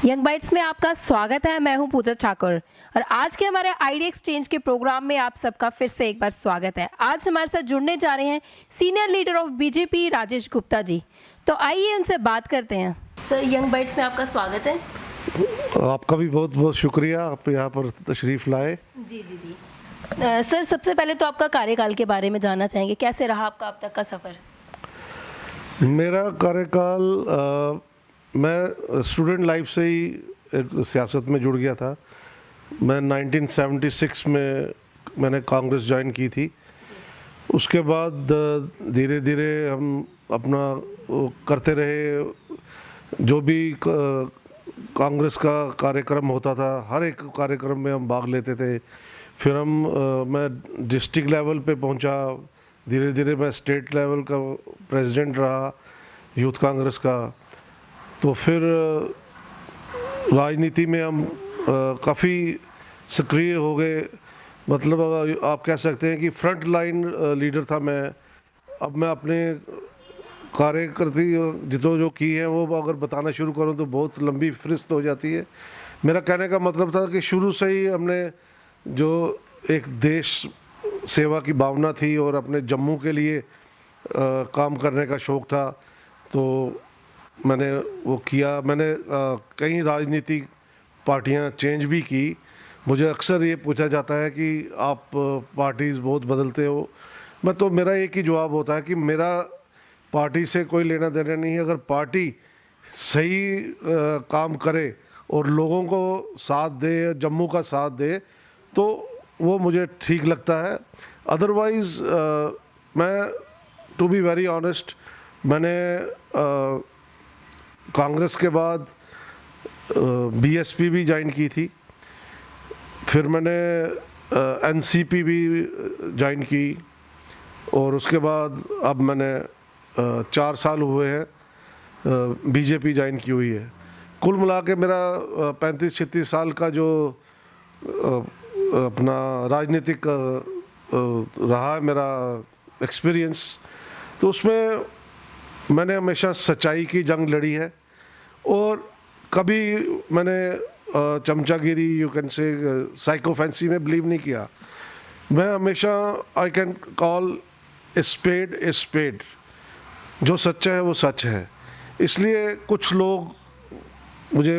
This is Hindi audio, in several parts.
यंग बाइट्स में आपका स्वागत है। मैं हूं पूजा ठाकुर और आज के हमारे आइडिया एक्सचेंज के प्रोग्राम में आप सबका फिर से एक बार स्वागत है। आज हमारे साथ जुड़ने जा रहे हैं senior leader of BJP Rajesh Gupta ji. तो आइए उनसे बात करते हैं। सर, यंग बाइट्स में आपका स्वागत है। आपका भी बहुत बहुत शुक्रिया, आप यहाँ पर तशरीफ़ लाए। जी जी जी। सर, सबसे पहले तो आपका कार्यकाल के बारे में जानना चाहेंगे, कैसे रहा आपका अब तक का सफ़र? मेरा कार्यकाल मैं स्टूडेंट लाइफ से ही सियासत में जुड़ गया था। मैं 1976 में मैंने कांग्रेस ज्वाइन की थी। उसके बाद धीरे धीरे हम अपना वो करते रहे। जो भी कांग्रेस का कार्यक्रम होता था, हर एक कार्यक्रम में हम भाग लेते थे। फिर मैं डिस्ट्रिक्ट लेवल पे पहुंचा। धीरे धीरे मैं स्टेट लेवल का प्रेसिडेंट रहा यूथ कांग्रेस का। तो फिर राजनीति में हम काफ़ी सक्रिय हो गए। मतलब आप कह सकते हैं कि फ्रंट लाइन लीडर था मैं। अब मैं अपने कार्यकर्ती जो की है वो अगर बताना शुरू करूं तो बहुत लंबी फहरिस्त हो जाती है। मेरा कहने का मतलब था कि शुरू से ही हमने जो एक देश सेवा की भावना थी और अपने जम्मू के लिए काम करने का शौक़ था, तो मैंने वो किया। मैंने कई राजनीतिक पार्टियां चेंज भी की। मुझे अक्सर ये पूछा जाता है कि आप पार्टीज़ बहुत बदलते हो। मेरा एक ही जवाब होता है कि मेरा पार्टी से कोई लेना देना नहीं है। अगर पार्टी सही काम करे और लोगों को साथ दे, जम्मू का साथ दे, तो वो मुझे ठीक लगता है। अदरवाइज़ मैं टू बी वेरी ऑनेस्ट, मैंने कांग्रेस के बाद बीएसपी भी ज्वाइन की थी। फिर मैंने एनसीपी भी ज्वाइन की और उसके बाद अब मैंने 4 साल हुए हैं बीजेपी ज्वाइन की हुई है। कुल मिला के मेरा 35-36 साल का जो अपना राजनीतिक रहा है मेरा एक्सपीरियंस, तो उसमें मैंने हमेशा सच्चाई की जंग लड़ी है और कभी मैंने चमचागिरी, यू कैन से साइकोफेंसी में बिलीव नहीं किया। मैं हमेशा I can call a spade. जो सच्चा है वो सच है। इसलिए कुछ लोग मुझे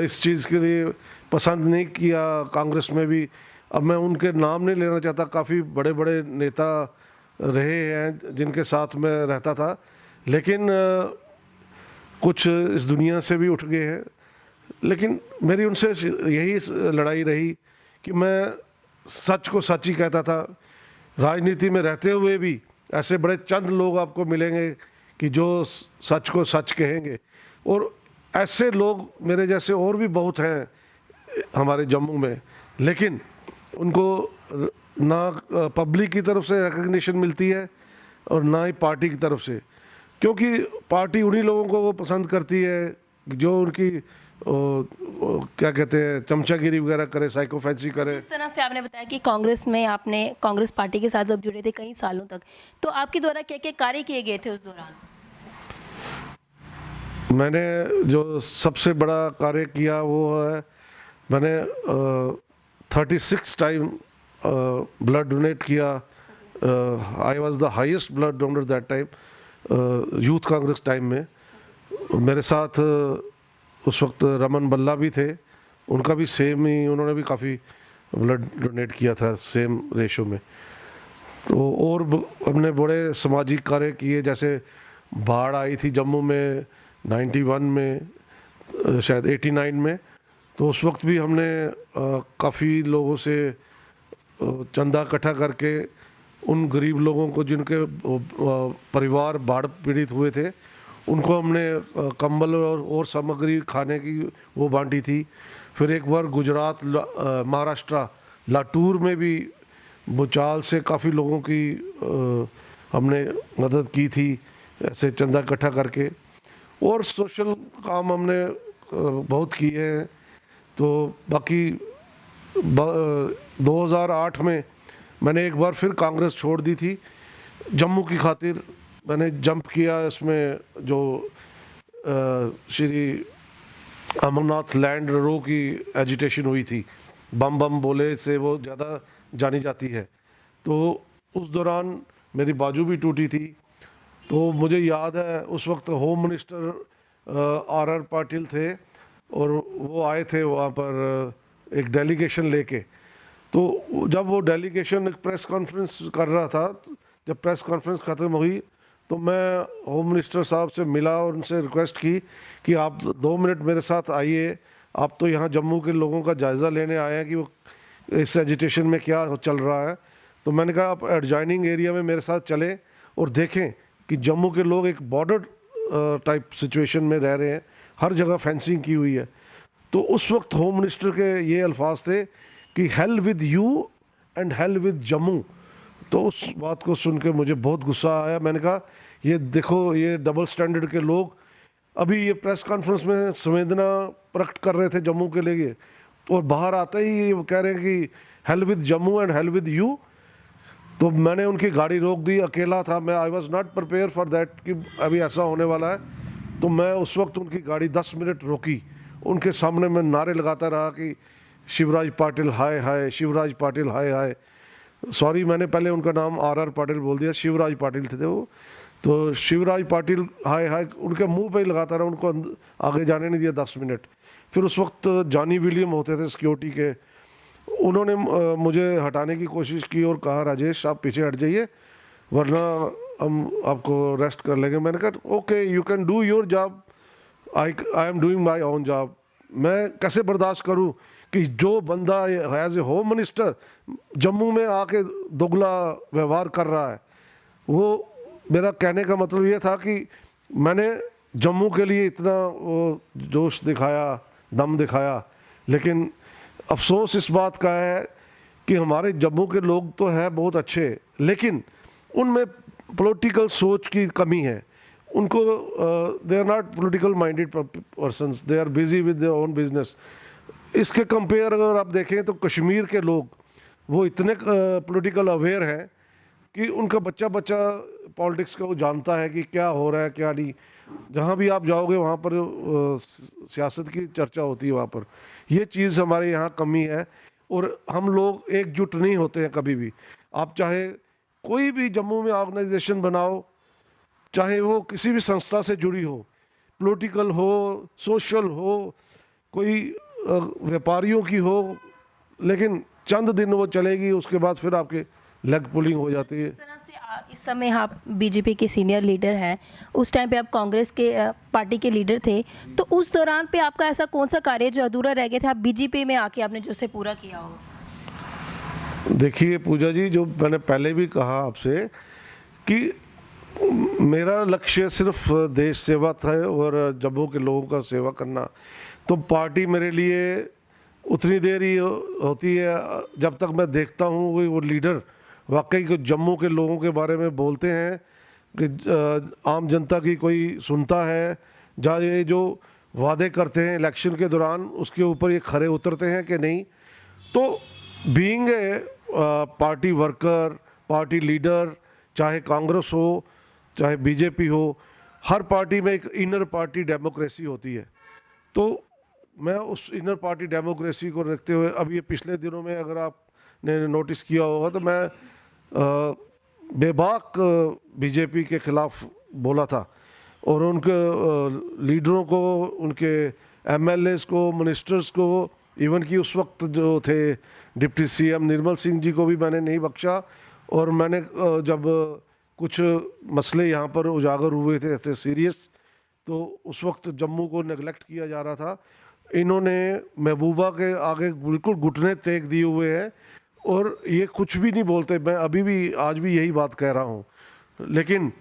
इस चीज़ के लिए पसंद नहीं किया कांग्रेस में भी। अब मैं उनके नाम नहीं लेना चाहता। काफ़ी बड़े बड़े नेता रहे हैं जिनके साथ मैं रहता था, लेकिन कुछ इस दुनिया से भी उठ गए हैं। लेकिन मेरी उनसे यही लड़ाई रही कि मैं सच को सच ही कहता था। राजनीति में रहते हुए भी ऐसे बड़े चंद लोग आपको मिलेंगे कि जो सच को सच कहेंगे, और ऐसे लोग मेरे जैसे और भी बहुत हैं हमारे जम्मू में। लेकिन उनको ना पब्लिक की तरफ से रिकग्निशन मिलती है और ना ही पार्टी की तरफ से, क्योंकि पार्टी उन्हीं लोगों को वो पसंद करती है जो उनकी क्या कहते हैं, चमचागिरी वगैरह करे, साइकोफेंसी करे। जिस तरह से आपने बताया कि कांग्रेस में आपने कांग्रेस पार्टी के साथ जब जुड़े थे कई सालों तक, तो आपके द्वारा क्या क्या कार्य किए गए थे उस दौरान? मैंने जो सबसे बड़ा कार्य किया वो है, मैंने 36 टाइम ब्लड डोनेट किया। I was the highest blood donor that time youth Congress time में। मेरे साथ उस वक्त रमन बल्ला भी थे, उनका भी सेम ही, उन्होंने भी काफ़ी ब्लड डोनेट किया था सेम रेशो में। तो और हमने बड़े सामाजिक कार्य किए, जैसे बाढ़ आई थी जम्मू में 91 में, शायद 89 में। तो उस वक्त भी हमने काफ़ी लोगों से चंदा इकट्ठा करके उन गरीब लोगों को जिनके परिवार बाढ़ पीड़ित हुए थे, उनको हमने कंबल और सामग्री खाने की वो बांटी थी। फिर एक बार गुजरात, महाराष्ट्र, लातूर में भी भूचाल से काफ़ी लोगों की हमने मदद की थी ऐसे चंदा इकट्ठा करके। और सोशल काम हमने बहुत किए हैं। तो बाकी 2008 में मैंने एक बार फिर कांग्रेस छोड़ दी थी जम्मू की खातिर। मैंने जंप किया इसमें, जो श्री अमरनाथ लैंड रो की एजिटेशन हुई थी, बम बम बोले से वो ज़्यादा जानी जाती है। तो उस दौरान मेरी बाजू भी टूटी थी। तो मुझे याद है उस वक्त होम मिनिस्टर आर पाटिल थे और वो आए थे वहाँ पर एक डेलीगेशन लेके। तो जब वो डेलीगेशन एक प्रेस कॉन्फ्रेंस कर रहा था, जब प्रेस कॉन्फ्रेंस ख़त्म हुई तो मैं होम मिनिस्टर साहब से मिला और उनसे रिक्वेस्ट की कि आप 2 मिनट मेरे साथ आइए, आप तो यहाँ जम्मू के लोगों का जायज़ा लेने आए हैं कि वो इस एजिटेशन में क्या चल रहा है। तो मैंने कहा आप एडजॉइनिंग एरिया में मेरे साथ चलें और देखें कि जम्मू के लोग एक बॉर्डर टाइप सिचुएशन में रह रहे हैं, हर जगह फेंसिंग की हुई है। तो उस वक्त होम मिनिस्टर के ये अल्फाज थे कि hell with you and hell with Jammu. तो उस बात को सुन के मुझे बहुत गुस्सा आया। मैंने कहा ये देखो, ये डबल स्टैंडर्ड के लोग अभी ये प्रेस कॉन्फ्रेंस में संवेदना प्रकट कर रहे थे जम्मू के लिए, और बाहर आते ही वो कह रहे हैं कि hell with Jammu and hell with you. तो मैंने उनकी गाड़ी रोक दी, अकेला था मैं, I was not prepare for that कि अभी ऐसा होने वाला है। तो मैं उस वक्त उनकी गाड़ी 10 मिनट रोकी, उनके सामने मैं नारे लगाता रहा कि शिवराज पाटिल हाय हाय, शिवराज पाटिल हाय हाय। सॉरी, मैंने पहले उनका नाम आर पाटिल बोल दिया, शिवराज पाटिल थे वो। तो शिवराज पाटिल हाय हाय उनके मुंह पे ही लगाता रहा, उनको आगे जाने नहीं दिया 10 मिनट। फिर उस वक्त जॉनी विलियम होते थे सिक्योरिटी के, उन्होंने मुझे हटाने की कोशिश की और कहा राजेश आप पीछे हट जाइए वरना हम आपको रेस्ट कर लेंगे। मैंने कहा okay you can do your job, I am doing my own job. मैं कैसे बर्दाश्त करूं कि जो बंदा as a home minister Jammu में आके दोगला व्यवहार कर रहा है। वो मेरा कहने का मतलब ये था कि मैंने जम्मू के लिए इतना वो जोश दिखाया, दम दिखाया, लेकिन अफसोस इस बात का है कि हमारे जम्मू के लोग तो हैं बहुत अच्छे, लेकिन उनमें पॉलिटिकल सोच की कमी है। उनको they are not political minded persons, they are busy with their own business. इसके कंपेयर अगर आप देखें तो कश्मीर के लोग वो इतने पॉलिटिकल अवेयर हैं कि उनका बच्चा बच्चा पॉलिटिक्स का वो जानता है कि क्या हो रहा है क्या नहीं। जहाँ भी आप जाओगे वहाँ पर सियासत की चर्चा होती है वहाँ पर। ये चीज़ हमारे यहाँ कमी है और हम लोग एकजुट नहीं होते हैं कभी भी। आप चाहे कोई भी जम्मू में ऑर्गेनाइजेशन बनाओ, चाहे वो किसी भी संस्था से जुड़ी हो, पॉलिटिकल हो, सोशल हो, कोई व्यापारियों की हो, लेकिन चंद दिन वो चलेगी, उसके बाद फिर आपके लेग पुलिंग हो जाती है। इस तरह से इस समय आप बीजेपी के सीनियर लीडर हैं, उस टाइम पे आप कांग्रेस के पार्टी के लीडर थे, तो उस दौरान पे आपका ऐसा कौन सा कार्य जो अधूरा रह गया था, आप बीजेपी में आके आपने जो उसे पूरा किया हो? देखिए पूजा जी, जो मैंने पहले भी कहा आपसे कि मेरा लक्ष्य सिर्फ देश सेवा था और जम्मू के लोगों का सेवा करना। तो पार्टी मेरे लिए उतनी देर ही होती है जब तक मैं देखता हूँ वो लीडर वाकई को जम्मू के लोगों के बारे में बोलते हैं कि आम जनता की कोई सुनता है, जहाँ ये जो वादे करते हैं इलेक्शन के दौरान उसके ऊपर ये खरे उतरते हैं कि नहीं। तो being a party worker, party leader, चाहे कांग्रेस हो चाहे बीजेपी हो, हर पार्टी में एक इनर पार्टी डेमोक्रेसी होती है। तो मैं उस इनर पार्टी डेमोक्रेसी को रखते हुए अब ये पिछले दिनों में अगर आपने नोटिस किया होगा तो मैं बेबाक बीजेपी के खिलाफ बोला था और उनके लीडरों को, उनके एमएलएस को, मिनिस्टर्स को, इवन कि उस वक्त जो थे डिप्टी सीएम निर्मल सिंह जी को भी मैंने नहीं बख्शा। और मैंने जब कुछ मसले यहाँ पर उजागर हुए थे ऐसे सीरियस, तो उस वक्त जम्मू को नेगलेक्ट किया जा रहा था। इन्होंने महबूबा के आगे बिल्कुल घुटने टेक दिए हुए हैं और ये कुछ भी नहीं बोलते। मैं अभी भी आज भी यही बात कह रहा हूँ, लेकिन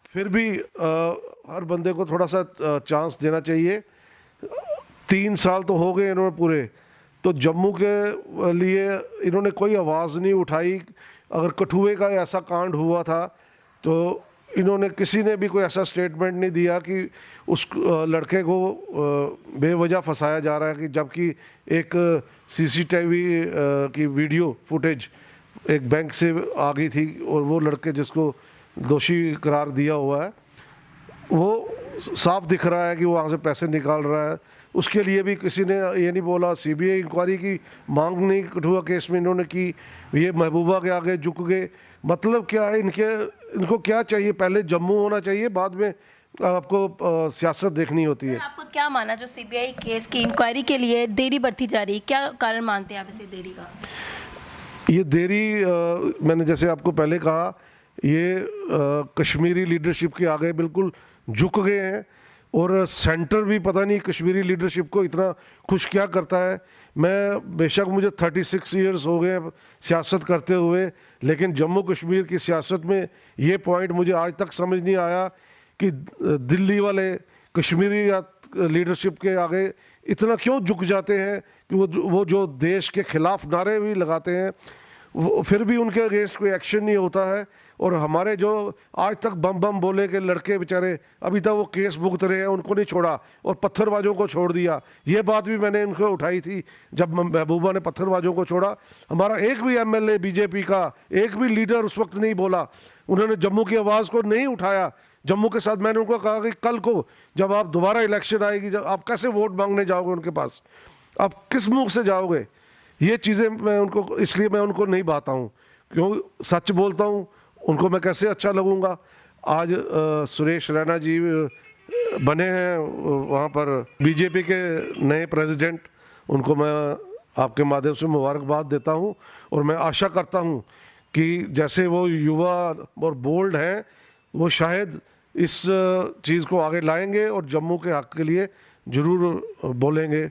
फिर भी हर बंदे को थोड़ा सा चांस देना चाहिए। 3 साल तो हो गए इन्होंने पूरे, तो जम्मू के लिए इन्होंने कोई आवाज़ नहीं उठाई। अगर कठुए का ऐसा कांड हुआ था तो इन्होंने, किसी ने भी कोई ऐसा स्टेटमेंट नहीं दिया कि उस लड़के को बेवजह फंसाया जा रहा है, कि जबकि एक सीसीटीवी की वीडियो फुटेज एक बैंक से आ गई थी और वो लड़के जिसको दोषी करार दिया हुआ है वो साफ दिख रहा है कि वो वहाँ से पैसे निकाल रहा है। उसके लिए भी किसी ने ये नहीं बोला। सीबीआई इंक्वायरी की मांग नहीं कठुआ केस में इन्होंने की, ये महबूबा के आगे झुक गए। मतलब क्या है, इनको क्या चाहिए? पहले जम्मू होना चाहिए, बाद में आपको सियासत देखनी होती है। आपको क्या माना जो सीबीआई केस की इंक्वायरी के लिए देरी बढ़ती जा रही है, क्या कारण मानते हैं आप इसे देरी का? ये देरी मैंने जैसे आपको पहले कहा, ये कश्मीरी लीडरशिप के आगे बिल्कुल झुक गए हैं। और सेंटर भी पता नहीं कश्मीरी लीडरशिप को इतना खुश क्या करता है। मैं बेशक मुझे 36 ईयर्स हो गए हैं सियासत करते हुए, लेकिन जम्मू कश्मीर की सियासत में ये पॉइंट मुझे आज तक समझ नहीं आया कि दिल्ली वाले कश्मीरी लीडरशिप के आगे इतना क्यों झुक जाते हैं कि वो जो देश के खिलाफ नारे भी लगाते हैं, वो फिर भी उनके अगेंस्ट कोई एक्शन नहीं होता है। और हमारे जो आज तक बम बम बोले के लड़के बेचारे अभी तक वो केस भुगत रहे हैं, उनको नहीं छोड़ा और पत्थरबाजों को छोड़ दिया। ये बात भी मैंने उनको उठाई थी जब महबूबा ने पत्थरबाजों को छोड़ा। हमारा एक भी एमएलए बीजेपी का, एक भी लीडर उस वक्त नहीं बोला, उन्होंने जम्मू की आवाज़ को नहीं उठाया। जम्मू के साथ मैंने उनको कहा कि कल को जब आप दोबारा इलेक्शन आएगी, जब आप कैसे वोट मांगने जाओगे उनके पास, आप किस मुंह से जाओगे? ये चीज़ें मैं उनको, इसलिए मैं उनको नहीं बाता हूँ, क्यों सच बोलता हूँ, उनको मैं कैसे अच्छा लगूंगा। आज सुरेश रैना जी बने हैं वहाँ पर बीजेपी के नए प्रेसिडेंट, उनको मैं आपके माध्यम से मुबारकबाद देता हूँ। और मैं आशा करता हूँ कि जैसे वो युवा और बोल्ड हैं, वो शायद इस चीज़ को आगे लाएंगे और जम्मू के हक के लिए ज़रूर बोलेंगे।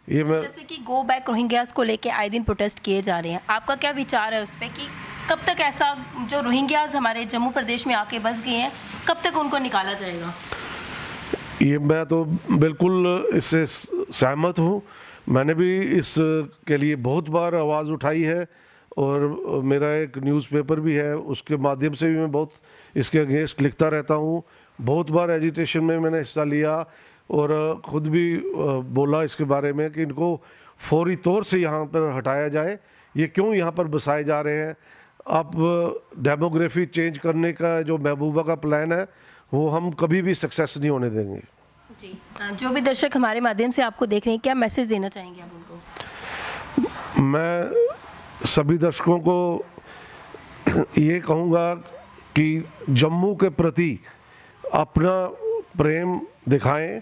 ये मैं जैसे कि गो बैक रोहिंग्यास को लेके आए दिन प्रोटेस्ट किए जा रहे हैं, आपका क्या विचार है उस पर कि कब तक ऐसा, जो रोहिंग्यास हमारे जम्मू प्रदेश में आके बस गए हैं, कब तक उनको निकाला जाएगा? ये मैं तो बिल्कुल इससे सहमत हूँ। मैंने भी इस के लिए बहुत बार आवाज़ उठाई है और मेरा एक न्यूज़पेपर भी है, उसके माध्यम से भी मैं बहुत इसके अगेंस्ट लिखता रहता हूँ। बहुत बार एजिटेशन में मैंने हिस्सा लिया और ख़ुद भी बोला इसके बारे में कि इनको फौरी तौर से यहाँ पर हटाया जाए। ये क्यों यहाँ पर बसाए जा रहे हैं? आप डेमोग्राफी चेंज करने का जो महबूबा का प्लान है, वो हम कभी भी सक्सेस नहीं होने देंगे। जी, जो भी दर्शक हमारे माध्यम से आपको देख रहे हैं, क्या मैसेज देना चाहेंगे आप उनको? मैं सभी दर्शकों को ये कहूँगा कि जम्मू के प्रति अपना प्रेम दिखाएं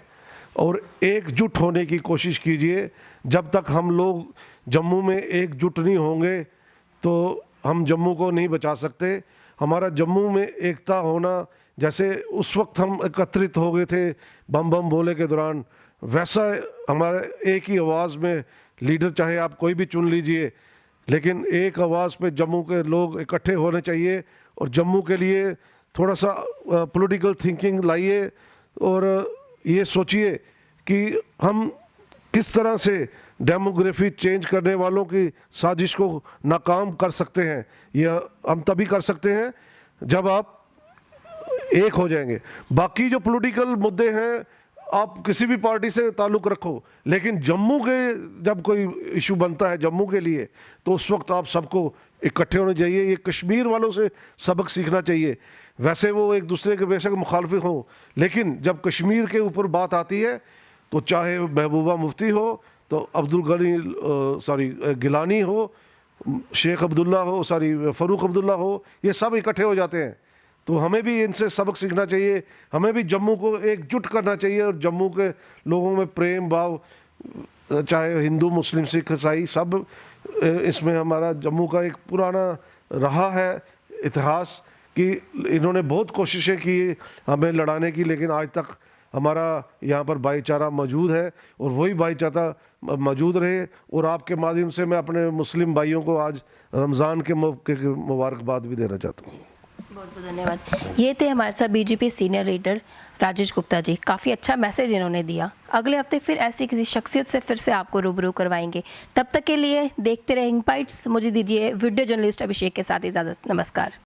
और एकजुट होने की कोशिश कीजिए। जब तक हम लोग जम्मू में एकजुट नहीं होंगे तो हम जम्मू को नहीं बचा सकते। हमारा जम्मू में एकता होना, जैसे उस वक्त हम एकत्रित हो गए थे बम बम बोले के दौरान, वैसा हमारा एक ही आवाज़ में लीडर, चाहे आप कोई भी चुन लीजिए, लेकिन एक आवाज़ पे जम्मू के लोग इकट्ठे होने चाहिए और जम्मू के लिए थोड़ा सा पॉलिटिकल थिंकिंग लाइए और ये सोचिए कि हम किस तरह से डेमोग्राफी चेंज करने वालों की साजिश को नाकाम कर सकते हैं। यह हम तभी कर सकते हैं जब आप एक हो जाएंगे। बाकी जो पॉलिटिकल मुद्दे हैं, आप किसी भी पार्टी से ताल्लुक़ रखो, लेकिन जम्मू के जब कोई इशू बनता है जम्मू के लिए, तो उस वक्त आप सबको इकट्ठे होने चाहिए। ये कश्मीर वालों से सबक सीखना चाहिए। वैसे वो एक दूसरे के बेशक मुखालफिक हों, लेकिन जब कश्मीर के ऊपर बात आती है तो चाहे महबूबा मुफ्ती हो, तो गिलानी हो, शेख अब्दुल्ला हो, फ़ारूक अब्दुल्ला हो, ये सब इकट्ठे हो जाते हैं। तो हमें भी इनसे सबक सीखना चाहिए। हमें भी जम्मू को एकजुट करना चाहिए और जम्मू के लोगों में प्रेम भाव, चाहे हिंदू मुस्लिम सिख ईसाई, सब इसमें हमारा जम्मू का एक पुराना रहा है इतिहास कि इन्होंने बहुत कोशिशें की हमें लड़ाने की, लेकिन आज तक हमारा यहाँ पर भाईचारा मौजूद है और वही भाईचारा मौजूद रहे। और आपके माध्यम से मैं अपने मुस्लिम भाइयों को आज रमज़ान के मौके की मुबारकबाद भी देना चाहता हूँ। बहुत बहुत धन्यवाद। ये थे हमारे साथ BJP senior leader Rajesh Gupta ji. काफ़ी अच्छा मैसेज इन्होंने दिया। अगले हफ्ते फिर ऐसी किसी शख्सियत से फिर से आपको रूबरू करवाएंगे। तब तक के लिए देखते रहें इंपाइट्स। मुझे दीजिए वीडियो जर्नलिस्ट अभिषेक के साथ इजाज़त। नमस्कार।